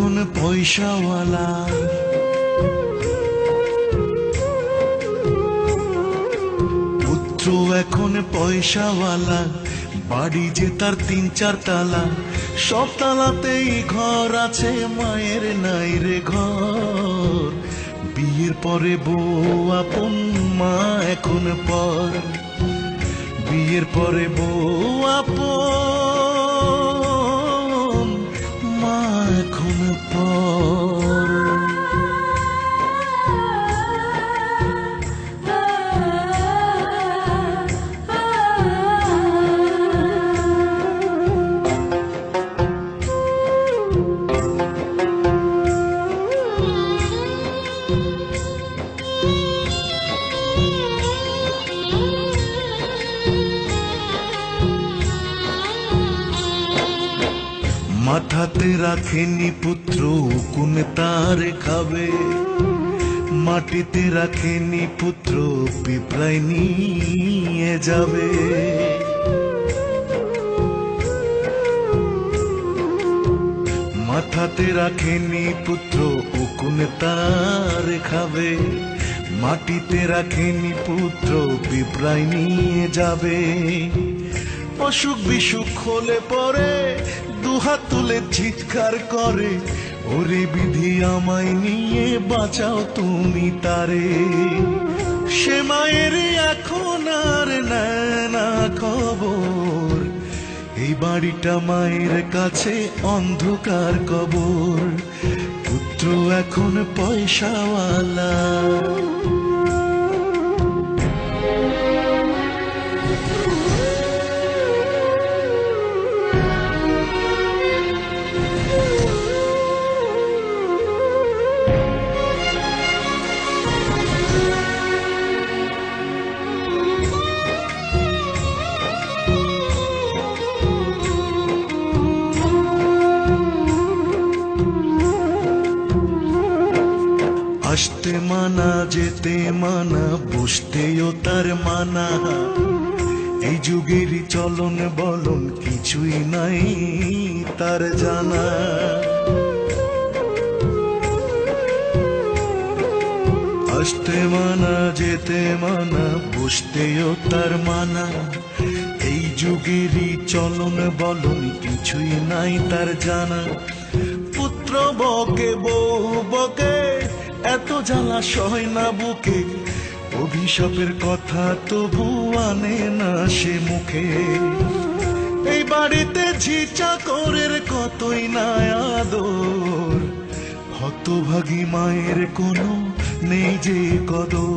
এখন পয়সাওয়ালা, পুত্র এখন পয়সাওয়ালা, বাড়ি যে তার 3-4 তালা, সব তালাতেই ঘর আছে, মায়ের নাই রে ঘর। বিয়ের পরে বউ আপন, মা এখন পর। বিয়ের পরে বউ আপন, মা এখন পর। মাথাতে রাখেনি পুত্র, কোন তার খাবে। মাটিতে রাখেনি পুত্র, পিঁপড়ায় নিয়ে যাবে। মাথাতে রাখেনি পুত্র, কোন তার খাবে। মাটিতে রাখেনি পুত্র, পিঁপড়ায় নিয়ে যাবে। অসুখ বিসুখ হলে পরে দুহাত তুলে চিৎকার করে, ওরে বিধি আমায় নিয়ে বাঁচাও তুমি তারে। সে মায়ের এখন আর নেয় না খবর, এই বাড়িটা মায়ের কাছে অন্ধকার কবর। পুত্র এখন পয়সাওয়ালা, আসতে মানা, যেতে মানা, বসতেও তার মানা। এই যুগের চলন বলন কিছুই নাই তার জানা। আসতে মানা, যেতে মানা, বসতেও তার মানা। এই যুগেরই চলন বলন কিছুই নাই তার জানা। পুত্র বকে বউ বকে, এত জ্বালা সয় না বুকে। অভিশাপের কথা তবু আনে না সে মুখে। এই বাড়িতে ঝি চাকরের কতই না আদর, হতভাগী মায়ের কোনো নেই যে কদর।